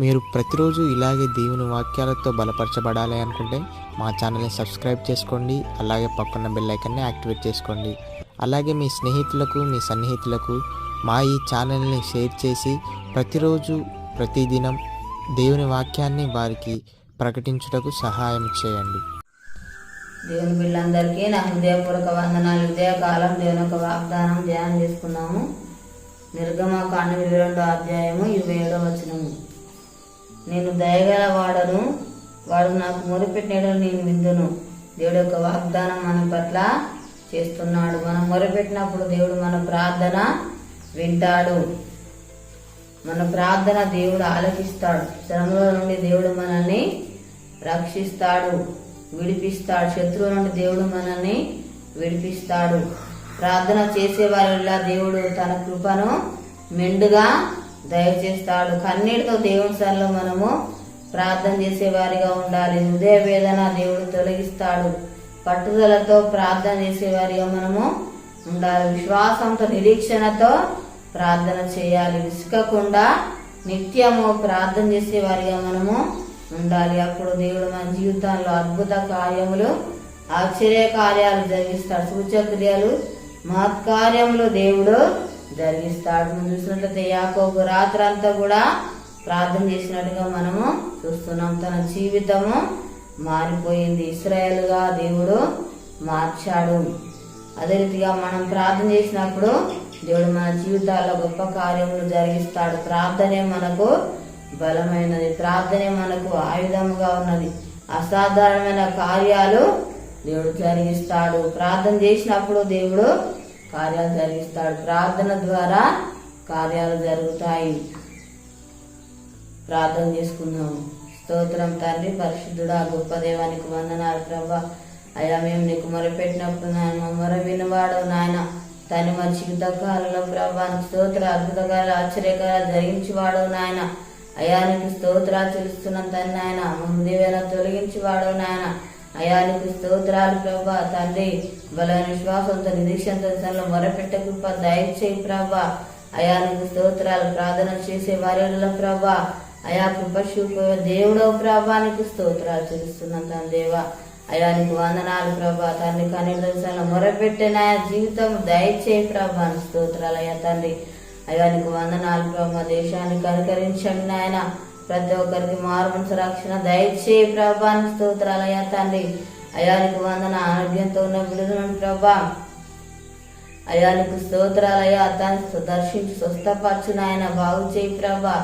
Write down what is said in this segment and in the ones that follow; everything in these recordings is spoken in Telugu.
మీరు ప్రతిరోజు ఇలాగే దేవుని వాక్యాలతో బలపరచబడాలి అనుకుంటే మా ఛానల్ని సబ్స్క్రైబ్ చేసుకోండి. అలాగే పక్కన బెల్ ఐకాన్ని యాక్టివేట్ చేసుకోండి. అలాగే మీ స్నేహితులకు, మీ సన్నిహితులకు మా ఈ ఛానల్ని షేర్ చేసి ప్రతిరోజు ప్రతిదినం దేవుని వాక్యాన్ని వారికి ప్రకటించుటకు సహాయం చేయండి. దేవుని బిడ్డలందరికీ నా హృదయపూర్వక వందనాలు. ఉదయకాలం దేవుని యొక్క వాగ్దానం ధ్యానం చేసుకున్నాము. నిర్గమకాండం 22వ అధ్యాయము 27వ వచనము. నేను దయగల వాడను, వాడు నాకు మొరపెట్టినడు నేను విందును. దేవుడి యొక్క వాగ్దానం మన పట్ల చేస్తున్నాడు. మనం మొరపెట్టినప్పుడు దేవుడు మన ప్రార్థన వింటాడు. మన ప్రార్థన దేవుడు ఆలకిస్తాడు. శ్రమల నుండి దేవుడు మనల్ని రక్షిస్తాడు, విడిపిస్తాడు. శత్రువు నుండి దేవుడు మనల్ని విడిపిస్తాడు. ప్రార్థన చేసే వారిలా దేవుడు తన కృపను మెండుగా దయచేస్తాడు. కన్నీటితో దేవుని సన్నిధిలో మనము ప్రార్థన చేసేవారిగా ఉండాలి. హృదయ వేదన దేవుడు తొలగిస్తాడు. పట్టుదలతో ప్రార్థన చేసేవారిగా మనము ఉండాలి. విశ్వాసంతో, నిరీక్షణతో ప్రార్థన చేయాలి. విసుకకుండా నిత్యము ప్రార్థన చేసేవారిగా మనము ఉండాలి. అప్పుడు దేవుడు మన జీవితాల్లో అద్భుత కార్యములు, ఆశ్చర్య కార్యాలు జరిగిస్తాడు. సూచక్రియలు, మహత్కార్యములు దేవుడు జరిగిస్తాడు. మనం చూసినట్లయితే యాకోబు రాత్రంతా కూడా ప్రార్థన చేసినట్టుగా మనము చూస్తున్నాం. తన జీవితము మారిపోయింది. ఇశ్రాయేలుగా దేవుడు మార్చాడు. అదే రీతిగా మనం ప్రార్థన చేసినప్పుడు దేవుడు మన జీవితాల్లో గొప్ప కార్యములు జరిగిస్తాడు. ప్రార్థనే మనకు బలమైనది. ప్రార్థనే మనకు ఆయుధముగా ఉన్నది. అసాధారణమైన కార్యాలు దేవుడు జరిగిస్తాడు. ప్రార్థన చేసినప్పుడు దేవుడు కార్యాలు జరిగిస్తాడు. ప్రార్థన ద్వారా కార్యాలు జరుగుతాయి. ప్రార్థన చేసుకుందాము. స్తోత్రం తండ్రి, పరిశుద్ధుడా, గొప్ప దేవానికి వందనాలు ప్రభా. అయ్యా, మేము నీకు మొరపెట్టినప్పుడు నాయన మొర వినవాడు నాయన. తను మా జీవిత కాలంలో ప్రభానికి స్తోత్ర అద్భుతకాలు, ఆశ్చర్యకాలు జరిగించేవాడు నాయన. అయ్యా, నీకు స్తోత్రాలు చెల్లిస్తున్నాం తండ్రి నాయన. ముందేవేళ తొలగించేవాడు నాయన. అయ్యా, నీకు స్తోత్రాలు ప్రభా తండ్రి. బలమైన విశ్వాసంతో, నిరీక్షణతో మొరపెట్ట కృప దయచేయి ప్రభా. అయా, నీకు స్తోత్రాలు. ప్రార్థన చేసే వారిలో ప్రభా అయా కృప చూపే దేవుడవు ప్రభా, నీకు స్తోత్రాలు చెల్లిస్తున్నాం తండ్రి దేవా. అయా, నీకు వందనాలు ప్రభా తండ్రి. కనీసం మొరపెట్టే నాయ జీవితం దయచేయి ప్రభా, స్తోత్రాలు అయ్యా తండ్రి. అయ్యా, నీకు వందనాలు ప్రభా. దేశాన్ని కనికరించండి నాయన. ప్రతి ఒక్కరికి మారుమనసు రక్షణ దయచేయి ప్రభా, స్తోత్రాలు అయ్యా తండ్రి. అయా, నీకు వందన. ఆరోగ్యంతో ఉన్న బిడ్డలను ప్రభా అయా, నీకు స్తోత్రాలు అయ్యా. తను దర్శించి స్వస్థపరచు నాయన, బాగు చేయి ప్రభా.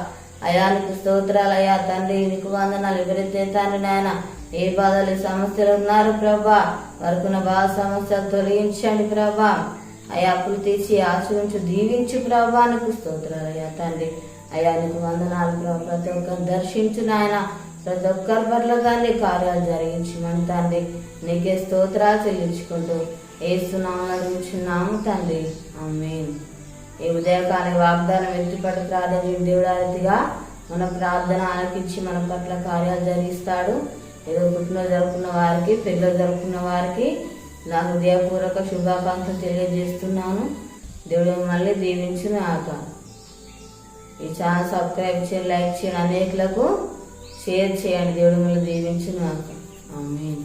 అయా, నీకు స్తోత్రాలు అయ్యా తండ్రి. నీకు వందనాలు. ఎవరైతే తండ్రి నాయన ఏ బాధలు, సమస్యలు ఉన్నారు ప్రభా, వరకున్న బాధ సమస్యలు తొలగించండి ప్రభా. అయా, అప్పులు తీసి ఆశ్రయించు, దీవించు ప్రభా. నీకు స్తోత్రాలు అయ్యా తండ్రి. అయ్యా, నీకు వందనాలు ప్రభా. ప్రతి ఒక్కరిని దర్శించు నాయన. ప్రతి ఒక్కరి పట్ల తండ్రి కార్యాలు జరిగించమని తండ్రి నీకే స్తోత్రాలు చెల్లించుకుంటూ ఏస్తున్నామని అడుగుచున్నాము తండ్రి. ఆమేన్. ఈ ఉదయకాల వాగ్దానం ఎత్తిపట్టి ప్రార్థన దేవుడాదిగా మన ప్రార్థన ఆలకించి మన పట్ల కార్యాలు జరిగిస్తాడు. ఏదో పుట్టినరోజు జరుపుకున్న వారికి, పెళ్ళి జరుపుకున్న వారికి నా హృదయపూర్వక శుభాకాంక్షలు తెలియజేస్తున్నాను. దేవుడు మళ్ళీ దీవించును ఆక. ఈ ఛానల్ సబ్స్క్రైబ్ చేయండి, లైక్ చేయండి, అనేకులకు షేర్ చేయండి. దేవుడు మళ్ళీ దీవించును ఆక. ఆమేన్.